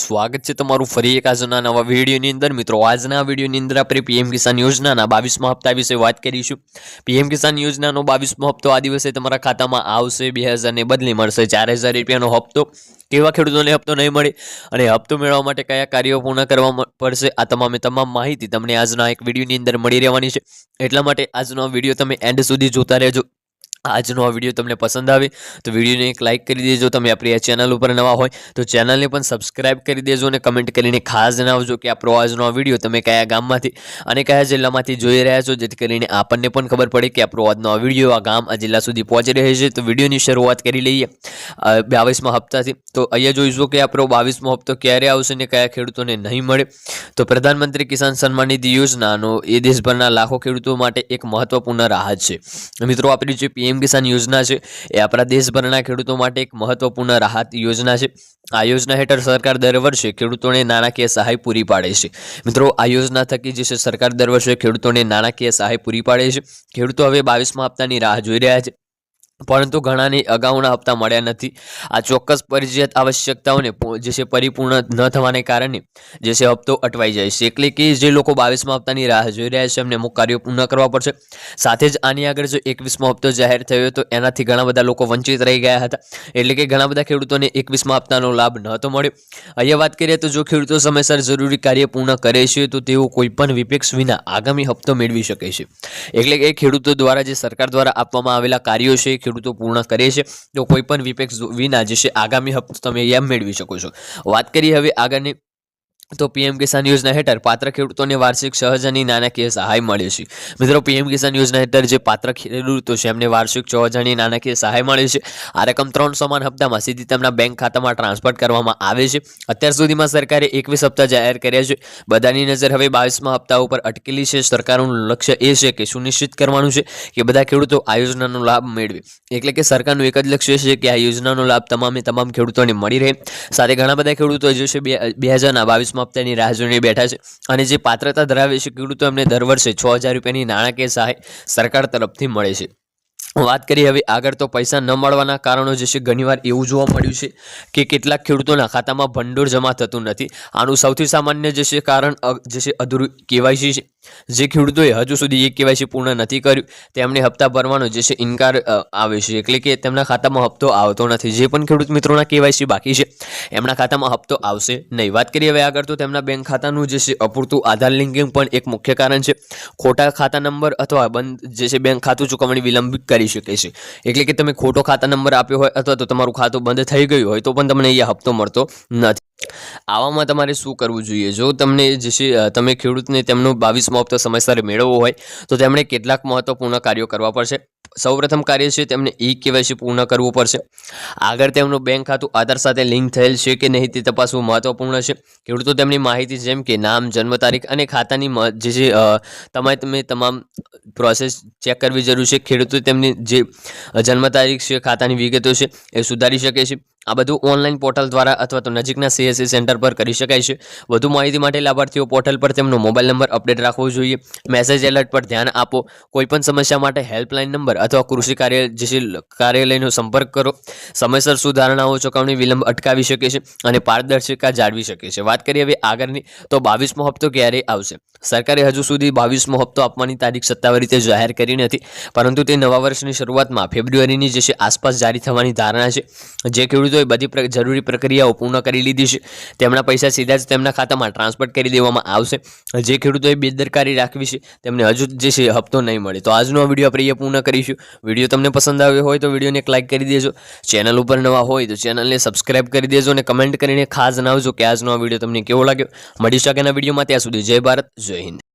સ્વાગત છે તમારું ફરી એક આજના નવા વિડીયોની અંદર। મિત્રો આજના વિડીયોની અંદર આપણે પીએમ કિસાન યોજનાના 22મા હપ્તા વિશે વાત કરીશું। પીએમ કિસાન યોજનાનો 22મો હપ્તો આ દિવસે તમારા ખાતામાં આવશે। 2000 ને બદલે મળશે 4000 રૂપિયાનો હપ્તો। કેવા ખેડૂતોને હપ્તો નહીં મળે અને હપ્તો મેળવવા માટે કયા કાર્યો પૂર્ણ કરવા પડશે આ તમામ માહિતી તમને આજના એક વિડીયોની અંદર મળી રહેવાની છે। એટલા માટે આજનો વિડીયો તમે એન્ડ સુધી જોતા રહેજો। આજનો આ વિડીયો તમને પસંદ આવે તો વિડીયોને એક લાઇક કરી દેજો। તમે આપણી આ ચેનલ ઉપર નવા હોય તો ચેનલને પણ સબસ્ક્રાઇબ કરી દેજો અને કમેન્ટ કરીને ખાસ જણાવજો કે આપણો આજનો આ વિડીયો તમે કયા ગામમાંથી અને કયા જિલ્લામાંથી જોઈ રહ્યા છો, જેથી કરીને આપણને પણ ખબર પડે કે આપણો આજનો આ વિડીયો આ ગામ આ જિલ્લા સુધી પહોંચી રહ્યો છે। તો વિડીયોની શરૂઆત કરી લઈએ 22મા હપ્તાથી। તો અહીંયા જોઈશું કે આપણો 22મો હપ્તો ક્યારે આવશે ને કયા ખેડૂતોને નહીં મળે। તો પ્રધાનમંત્રી કિસાન સન્માન નિધિ યોજનાનો એ દેશભરના લાખો ખેડૂતો માટે એક મહત્વપૂર્ણ રાહત છે। મિત્રો આપણી જે પીએમ કિસાન યોજના છે એ આપણા દેશભરના ખેડૂતો માટે એક મહત્વપૂર્ણ રાહત યોજના છે। આ યોજના હેઠળ સરકાર દર વર્ષે ખેડૂતોને નાણાકીય સહાય પૂરી પાડે છે। મિત્રો આ યોજના થકી જે છે સરકાર દર વર્ષે ખેડૂતોને નાણાકીય સહાય પૂરી પાડે છે। ખેડૂતો હવે 22મા હપ્તાની રાહ જોઈ રહ્યા છે, પરંતુ ઘણાને અગાઉના હપ્તા મળ્યા નથી। આ ચોક્કસ ફરજિયાત આવશ્યકતાઓને જે છે પરિપૂર્ણ ન થવાને કારણે જે છે હપ્તો અટવાઈ જાય છે। એટલે કે જે લોકો 22મા હપ્તાની રાહ જોઈ રહ્યા છે એમને અમુક કાર્યો પૂર્ણ કરવા પડશે। સાથે જ આની આગળ જો 21મો હપ્તો જાહેર થયો તો એનાથી ઘણા બધા લોકો વંચિત રહી ગયા હતા। એટલે કે ઘણા બધા ખેડૂતોને 21મા હપ્તાનો લાભ નહોતો મળ્યો। અહીંયા વાત કરીએ તો જો ખેડૂતો સમયસર જરૂરી કાર્ય પૂર્ણ કરે છે તો તેઓ કોઈપણ વિપેક્ષ વિના આગામી હપ્તો મેળવી શકે છે। એટલે કે ખેડૂતો દ્વારા જે સરકાર દ્વારા આપવામાં આવેલા કાર્યો છે ખેડૂતો પૂર્ણ કરે છે તો કોઈ પણ વિપેક્ષ વિના જે છે આગામી હપ્તો તમે એમ મેળવી શકો છો। વાત કરીએ હવે આગળની તો પીએમ કિસાન યોજના હેઠળ પાત્ર ખેડૂતોને વાર્ષિક 6000ની નાણાકીય સહાય મળે છે। મિત્રો પીએમ કિસાન યોજના હેઠળ જે પાત્ર ખેડૂતો છે એમને વાર્ષિક 6000ની નાણાકીય સહાય મળે છે। આ રકમ 3 સમાન હપ્તામાં સીધી તેમના બેંક ખાતામાં ટ્રાન્સફર કરવામાં આવે છે। અત્યાર સુધીમાં સરકારે 21 હપ્તા જાહેર કર્યા છે। બધાની નજર હવે 22મા હપ્તા ઉપર અટકેલી છે। સરકારનું લક્ષ્ય એ છે કે સુનિશ્ચિત કરવાનું છે કે બધા ખેડૂતો આ યોજનાનો લાભ મેળવે। એટલે કે સરકારનું એક જ લક્ષ્ય છે કે આ યોજનાનો લાભ તમામ ખેડૂતોને મળી રહે। સાથે ઘણા બધા ખેડૂતો જે છે 2022 હપ્તાની રાહ જોઈને બેઠા છે અને જે પાત્રતા ધરાવે છે ખેડૂતો એમને દર વર્ષે 6000 રૂપિયાની નાણાકીય સહાય સરકાર તરફથી મળે છે। વાત કરીએ હવે આગળ તો પૈસા ન મળવાના કારણો જે છે ઘણીવાર એવું જોવા મળ્યું છે કે કેટલાક ખેડૂતોના ખાતામાં ભંડોળ જમા થતું નથી। આનું સૌથી સામાન્ય જે છે કારણ જે છે અધૂરું કેવાયસી છે। જે ખેડૂતોએ હજુ સુધી એ કેવાયસી પૂર્ણ નથી કર્યું તેમને હપ્તા ભરવાનો જે છે ઇનકાર આવે છે। એટલે કે તેમના ખાતામાં હપ્તો આવતો નથી। જે પણ ખેડૂત મિત્રોના કેવાયસી બાકી છે એમના ખાતામાં હપ્તો આવશે નહીં। વાત કરીએ હવે આગળ તો તેમના બેંક ખાતાનું જે છે અપૂરતું આધાર લિંકિંગ પણ એક મુખ્ય કારણ છે। ખોટા ખાતા નંબર અથવા બંધ જે છે બેંક ખાતું ચૂકવણી વિલંબિત કરી શકે છે। એટલે કે તમે ખોટો ખાતા નંબર આપ્યો હોય અથવા તો તમારું ખાતું બંધ થઈ ગયું હોય તો પણ તમને અહીંયા હપ્તો મળતો નથી। આવામાં તમારે શું કરવું જોઈએ? જો તમને જે છે તમે ખેડૂતને તેમનો 22મો હપ્તો સમયસર મેળવવો હોય તો તેમણે કેટલાક મહત્વપૂર્ણ કાર્યો કરવા પડશે। સૌપ્રથમ કાર્ય છે તેમને કેવાયસી પૂર્ણ કરવું પડશે। આગળ તેમનું બેંક ખાતું આધાર સાથે લિંક થયેલ છે કે નહીં તે તપાસવું મહત્વપૂર્ણ છે। ખેડૂતો તેમની માહિતી જેમ કે નામ, જન્મ તારીખ અને ખાતાની જે છે તમામ પ્રોસેસ ચેક કરવી જરૂર છે। ખેડૂતો તેમની જે જન્મ તારીખ છે, ખાતાની વિગતો છે એ સુધારી શકે છે। આ બધું ઓનલાઈન પોર્ટલ દ્વારા અથવા તો નજીકના CSC સેન્ટર પર કરી શકાય છે। વધુ માહિતી માટે લાભાર્થીઓ પોર્ટલ પર તેમનો મોબાઈલ નંબર અપડેટ રાખવો જોઈએ। મેસેજ એલર્ટ પર ધ્યાન આપો। કોઈપણ સમસ્યા માટે હેલ્પલાઇન નંબર અથવા કૃષિ કાર્યાલયનો સંપર્ક કરો। સમયસર સુધારણાઓ ચૂકવણી વિલંબ અટકાવી શકે છે અને પારદર્શિતા જાળવી શકે છે। વાત કરીએ હવે આગળની તો 22મો હપ્તો ક્યારે આવશે? સરકારે હજુ સુધી 22મો હપ્તો આપવાની તારીખ સત્તાવાર રીતે જાહેર કરી નથી, પરંતુ તે નવા વર્ષની શરૂઆતમાં ફેબ્રુઆરીની જે છે આસપાસ જારી થવાની ધારણા છે। જે ખેડૂતોએ બધી જરૂરી પ્રક્રિયાઓ પૂર્ણ કરી લીધી છે તેમના પૈસા સીધા જ તેમના ખાતામાં ટ્રાન્સફર કરી દેવામાં આવશે। જે ખેડૂતોએ બેદરકારી રાખવી છે તેમને હજુ જે છે હપ્તો નહીં મળે। તો આજનો વિડીયો આપણે પૂર્ણ કરીશું। વિડીયો તમને પસંદ આવ્યો હોય તો વિડીયોને એક લાઇક કરી દેજો। ચેનલ ઉપર નવા હોય તો ચેનલને સબસ્ક્રાઇબ કરી દેજો અને કમેન્ટ કરીને ખાસ જણાવજો કે આજનો આ વિડીયો તમને કેવો લાગ્યો। મળીશું આગળના વિડીયોમાં, ત્યાં સુધી જય ભારત, જય હિન્દ।